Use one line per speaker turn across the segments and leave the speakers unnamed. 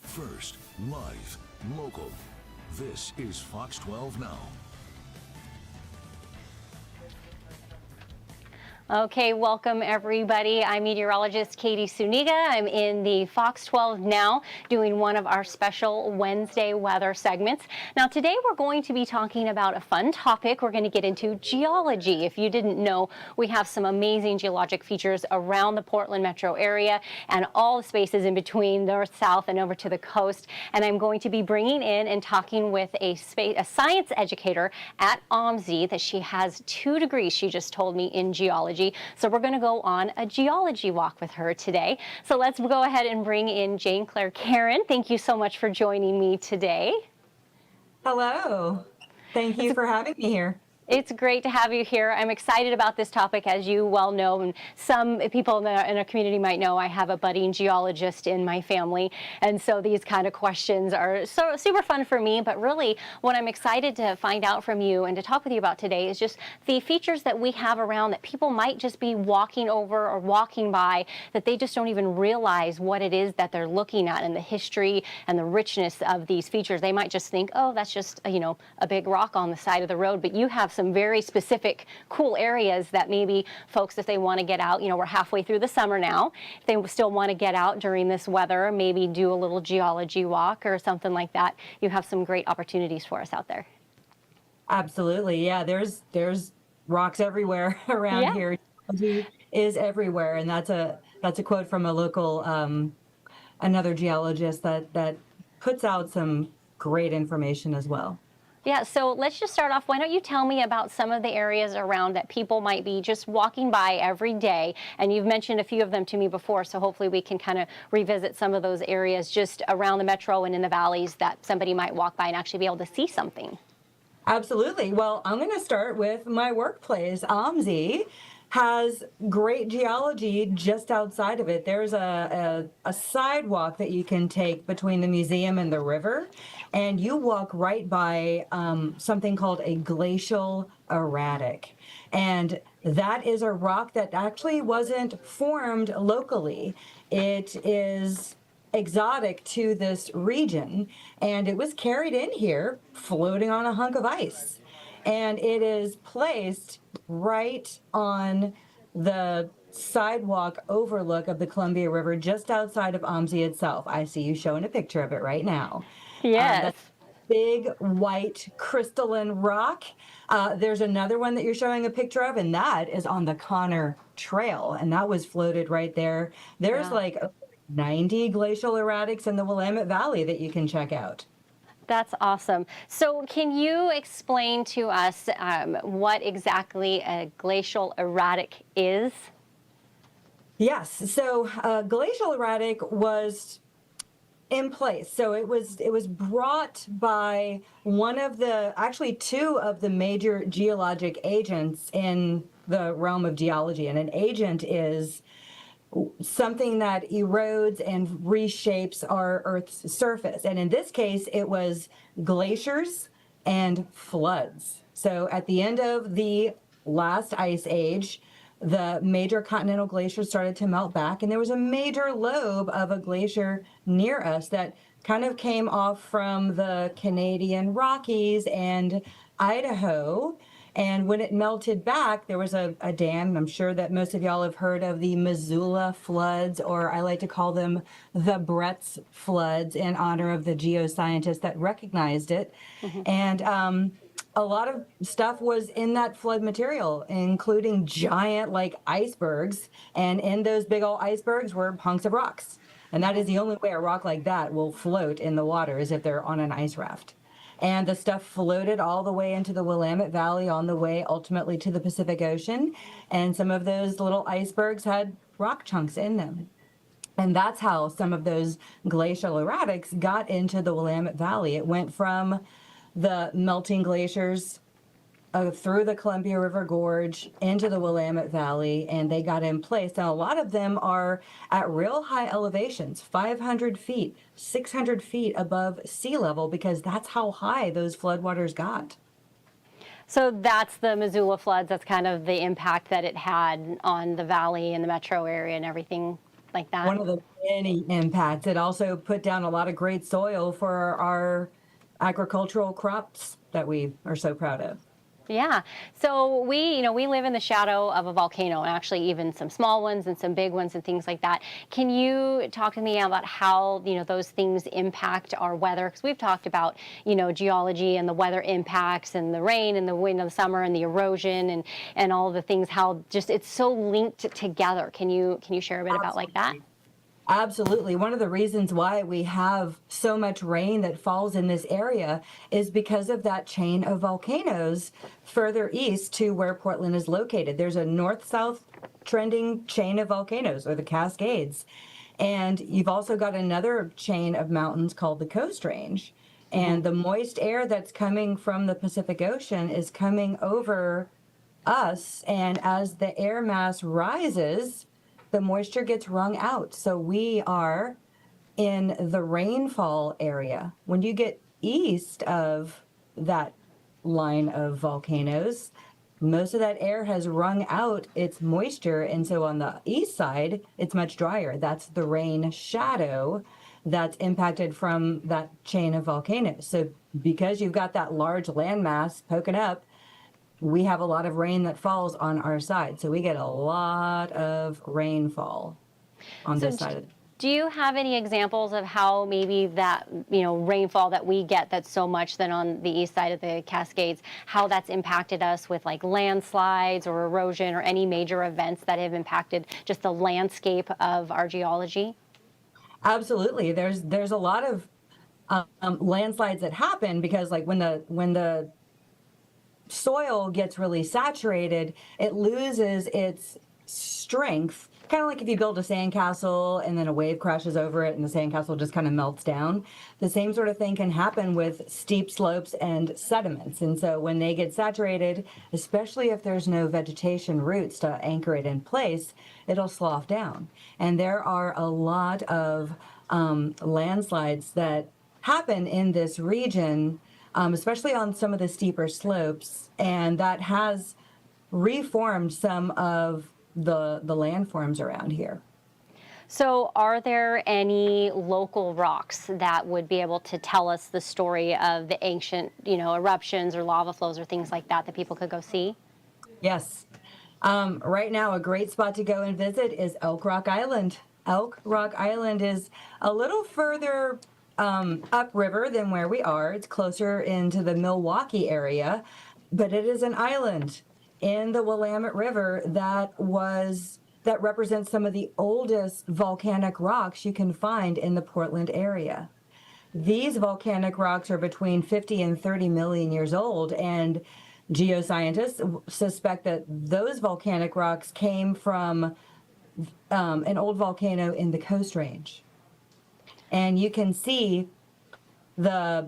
First, live, local. This is Fox 12 Now.
Okay, welcome everybody. I'm meteorologist Katie Suniga. I'm in the Fox 12 Now doing one of our special Wednesday weather segments. Now today we're going to be talking about a fun topic. We're going to get into geology. If you didn't know, we have some amazing geologic features around the Portland metro area and all the spaces in between north, south, and over to the coast. And I'm going to be bringing in and talking with a science educator at OMSI that she has 2 degrees, she just told me, in geology. So we're going to go on a geology walk with her today. So let's go ahead and bring in Jane-Clair. Kerin, thank you so much for joining me today.
Hello. Thank you for having me here.
It's great to have you here. I'm excited about this topic, as you well know, and some people in our community might know I have a budding geologist in my family, and so these kind of questions are so super fun for me. But really, what I'm excited to find out from you and to talk with you about today is just the features that we have around that people might just be walking over or walking by, that they just don't even realize what it is that they're looking at and the history and the richness of these features. They might just think, oh, that's just, a big rock on the side of the road, but you have some very specific cool areas that maybe folks, if they want to get out, we're halfway through the summer now, if they still want to get out during this weather, maybe do a little geology walk or something like that, you have some great opportunities for us out there.
Absolutely. Yeah, there's rocks everywhere around here. Geology is everywhere, and that's a quote from a local another geologist that puts out some great information as well.
Yeah, so let's just start off. Why don't you tell me about some of the areas around that people might be just walking by every day? And you've mentioned a few of them to me before, so hopefully we can kind of revisit some of those areas just around the metro and in the valleys that somebody might walk by and actually be able to see something.
Absolutely. Well, I'm going to start with my workplace. OMSI has great geology just outside of it. There's a sidewalk that you can take between the museum and the river, and you walk right by something called a glacial erratic. And that is a rock that actually wasn't formed locally. It is exotic to this region, and it was carried in here floating on a hunk of ice. And it is placed right on the sidewalk overlook of the Columbia River just outside of OMSI itself. I see you showing a picture of it right now.
Yes.
That's big white crystalline rock. There's another one that you're showing a picture of, and that is on the Connor Trail, and that was floated right there. There's like 90 glacial erratics in the Willamette Valley that you can check out.
That's awesome. So can you explain to us what exactly a glacial erratic is?
Yes. So glacial erratic was in place. So it was brought by actually 2 of the major geologic agents in the realm of geology. And an agent is something that erodes and reshapes our Earth's surface. And in this case, it was glaciers and floods. So at the end of the last ice age, the major continental glaciers started to melt back, and there was a major lobe of a glacier near us that kind of came off from the Canadian Rockies and Idaho. And when it melted back, there was a dam. I'm sure that most of y'all have heard of the Missoula floods, or I like to call them the Brett's floods, in honor of the geoscientist that recognized it. Mm-hmm. And a lot of stuff was in that flood material, including giant icebergs. And in those big old icebergs were hunks of rocks. And that is the only way a rock like that will float in the water, is if they're on an ice raft. And the stuff floated all the way into the Willamette Valley on the way ultimately to the Pacific Ocean. And some of those little icebergs had rock chunks in them. And that's how some of those glacial erratics got into the Willamette Valley. It went from the melting glaciers through the Columbia River Gorge into the Willamette Valley, and they got in place. Now, a lot of them are at real high elevations, 500 feet, 600 feet above sea level, because that's how high those floodwaters got.
So that's the Missoula floods. That's kind of the impact that it had on the valley and the metro area and everything. like that?
One of the many impacts. It also put down a lot of great soil for our agricultural crops that we are so proud of.
Yeah. So we live in the shadow of a volcano, and actually even some small ones and some big ones and things like that. Can you talk to me about how, those things impact our weather? Because we've talked about, geology and the weather impacts and the rain and the wind of the summer and the erosion and all the things, how just it's so linked together. Can you share a bit about like that?
Absolutely. One of the reasons why we have so much rain that falls in this area is because of that chain of volcanoes further east to where Portland is located. There's a north-south trending chain of volcanoes, or the Cascades. And you've also got another chain of mountains called the Coast Range. And the moist air that's coming from the Pacific Ocean is coming over us. And as the air mass rises, the moisture gets wrung out. So we are in the rainfall area. When you get east of that line of volcanoes, most of that air has wrung out its moisture. And so on the east side, it's much drier. That's the rain shadow that's impacted from that chain of volcanoes. So because you've got that large landmass poking up, we have a lot of rain that falls on our side. So we get a lot of rainfall on this side of it.
Do you have any examples of how maybe that, rainfall that we get that's so much than on the east side of the Cascades, how that's impacted us with like landslides or erosion or any major events that have impacted just the landscape of our geology?
Absolutely. There's a lot of landslides that happen because like when the soil gets really saturated, it loses its strength. Kind of like if you build a sandcastle and then a wave crashes over it and the sandcastle just kind of melts down. The same sort of thing can happen with steep slopes and sediments. And so when they get saturated, especially if there's no vegetation roots to anchor it in place, it'll slough down. And there are a lot of landslides that happen in this region, especially on some of the steeper slopes, and that has reformed some of the landforms around here.
So are there any local rocks that would be able to tell us the story of the ancient, eruptions or lava flows or things like that people could go see?
Yes. Right now, a great spot to go and visit is Elk Rock Island. Elk Rock Island is a little further upriver than where we are. It's closer into the Milwaukee area, but it is an island in the Willamette River that represents some of the oldest volcanic rocks you can find in the Portland area. These volcanic rocks are between 50 and 30 million years old, and geoscientists suspect that those volcanic rocks came from an old volcano in the Coast Range. And you can see that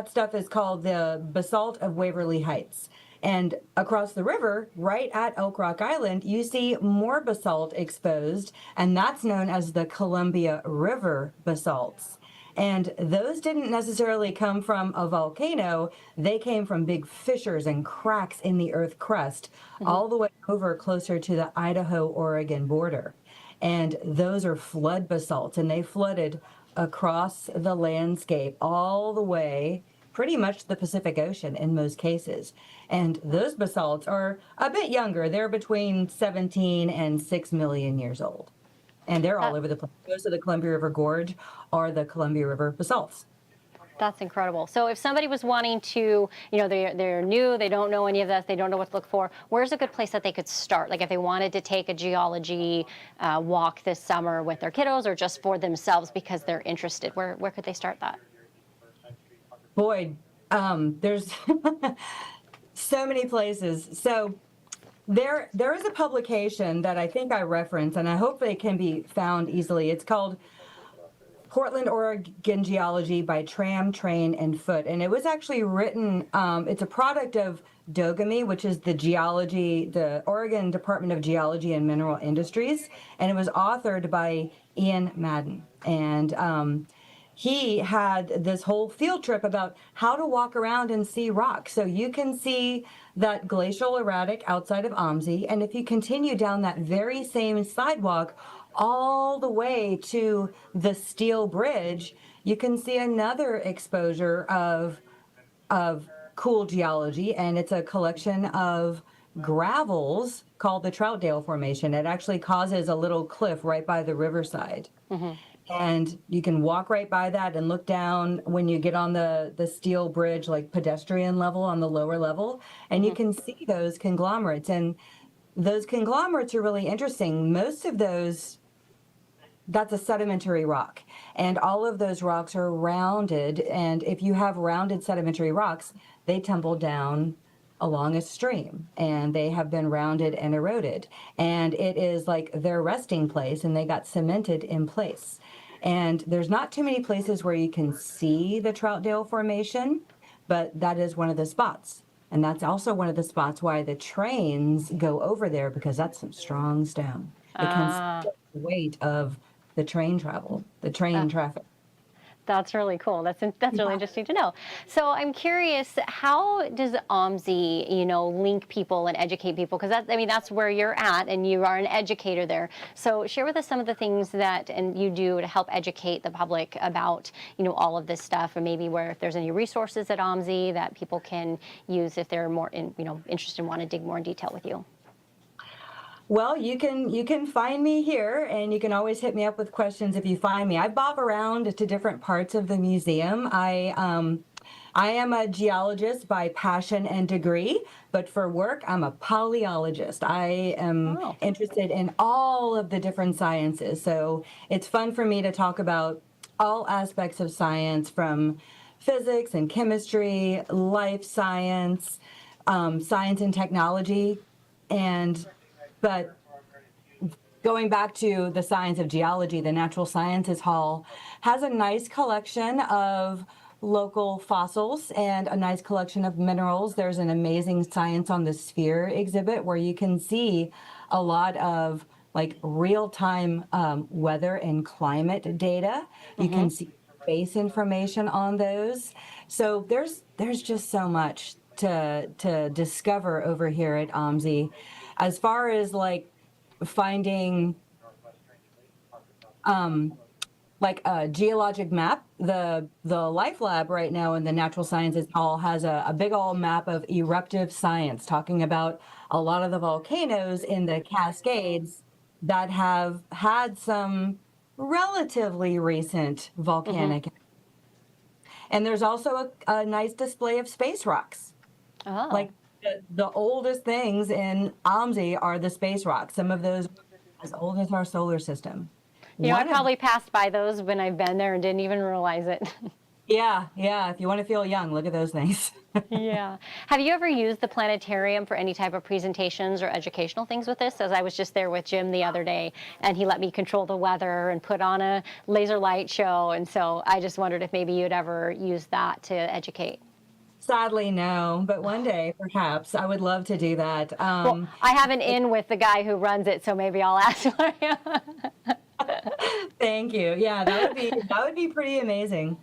stuff is called the basalt of Waverly Heights. And across the river, right at Elk Rock Island, you see more basalt exposed, and that's known as the Columbia River basalts. And those didn't necessarily come from a volcano. They came from big fissures and cracks in the earth crust, all the way over closer to the Idaho-Oregon border. And those are flood basalts, and they flooded across the landscape all the way pretty much the Pacific Ocean in most cases. And those basalts are a bit younger. They're between 17 and 6 million years old. And they're all over the place. Most of the Columbia River Gorge are the Columbia River basalts.
That's incredible. So if somebody was wanting to, they're new, they don't know any of this, they don't know what to look for, where's a good place that they could start? Like if they wanted to take a geology walk this summer with their kiddos or just for themselves because they're interested, where could they start that?
Boy, there's so many places. So there is a publication that I think I reference, and I hope it can be found easily. It's called Portland, Oregon Geology by Tram, Train, and Foot. And it was actually written, it's a product of DOGMI, which is the Oregon Department of Geology and Mineral Industries. And it was authored by Ian Madden. And he had this whole field trip about how to walk around and see rocks. So you can see that glacial erratic outside of OMSI. And if you continue down that very same sidewalk all the way to the steel bridge, you can see another exposure of cool geology, and it's a collection of gravels called the Troutdale Formation. It actually causes a little cliff right by the riverside. And you can walk right by that and look down when you get on the steel bridge, like pedestrian level on the lower level, and you can see those conglomerates. And those conglomerates are really interesting. Most of those, that's a sedimentary rock, and all of those rocks are rounded. And if you have rounded sedimentary rocks, they tumble down along a stream, and they have been rounded and eroded, and it is like their resting place, and they got cemented in place. And there's not too many places where you can see the Troutdale Formation, but that is one of the spots. And that's also one of the spots why the trains go over there, because that's some strong stone. It can support the weight of the train travel, the train traffic.
That's really cool. That's really interesting to know. So I'm curious, how does OMSI, link people and educate people? Because that's where you're at, and you are an educator there. So share with us some of the things that you do to help educate the public about, all of this stuff, and maybe if there's any resources at OMSI that people can use if they're more interested and want to dig more in detail with you.
Well, you can find me here, and you can always hit me up with questions if you find me. I bob around to different parts of the museum. I am a geologist by passion and degree, but for work, I'm a polyologist. I am interested in all of the different sciences, so it's fun for me to talk about all aspects of science, from physics and chemistry, life science, science and technology, but going back to the science of geology, the Natural Sciences Hall has a nice collection of local fossils and a nice collection of minerals. There's an amazing Science on the Sphere exhibit where you can see a lot of like real-time weather and climate data. You can see space information on those. So there's just so much to discover over here at OMSI. As far as like finding like a geologic map, the Life Lab right now in the Natural Sciences Hall has a big old map of eruptive science, talking about a lot of the volcanoes in the Cascades that have had some relatively recent volcanic. And there's also a nice display of space rocks. Like the oldest things in OMSI are the space rocks. Some of those are as old as our solar system.
I probably passed by those when I've been there and didn't even realize it.
Yeah. If you want to feel young, look at those things.
Yeah. Have you ever used the planetarium for any type of presentations or educational things with this? As I was just there with Jim the other day, and he let me control the weather and put on a laser light show. And so I just wondered if maybe you'd ever use that to educate.
Sadly, no, but one day, perhaps, I would love to do that.
Well, I have an in with the guy who runs it, so maybe I'll ask for you.
Thank you. Yeah, that would be pretty amazing.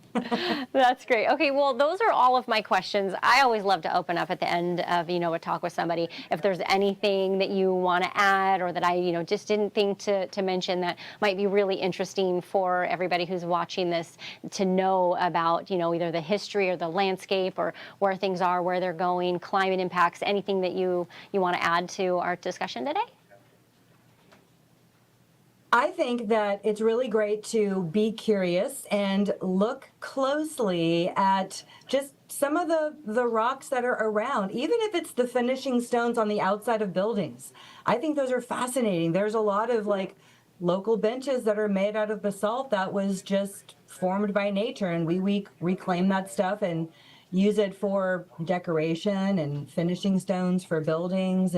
That's great. Okay, well, those are all of my questions. I always love to open up at the end of, a talk with somebody. If there's anything that you want to add, or that I, just didn't think to mention that might be really interesting for everybody who's watching this to know about, either the history or the landscape, or where things are, where they're going, climate impacts, anything that you want to add to our discussion today?
I think that it's really great to be curious and look closely at just some of the rocks that are around, even if it's the finishing stones on the outside of buildings. I think those are fascinating. There's a lot of like local benches that are made out of basalt that was just formed by nature, and we reclaim that stuff and use it for decoration and finishing stones for buildings.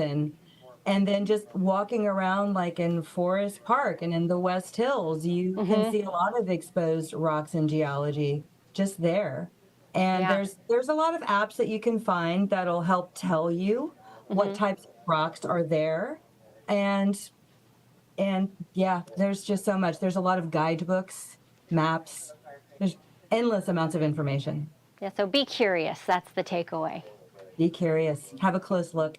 And then just walking around like in Forest Park and in the West Hills, you can see a lot of exposed rocks in geology just there. And there's a lot of apps that you can find that'll help tell you what types of rocks are there. And yeah, there's just so much. There's a lot of guidebooks, maps. There's endless amounts of information.
Yeah, so be curious. That's the takeaway.
Be curious. Have a close look.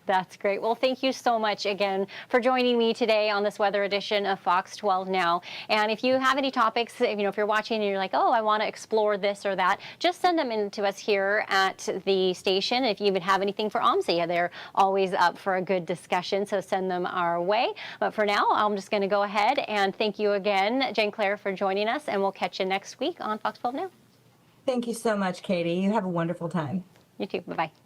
That's great. Well, thank you so much again for joining me today on this weather edition of Fox 12 Now. And if you have any topics, if you're watching and you're like, oh, I want to explore this or that, just send them in to us here at the station. If you even have anything for OMSI, they're always up for a good discussion, so send them our way. But for now, I'm just going to go ahead and thank you again, Jane-Clair, for joining us, and we'll catch you next week on Fox 12 Now.
Thank you so much, Katie. You have a wonderful time.
You too. Bye-bye.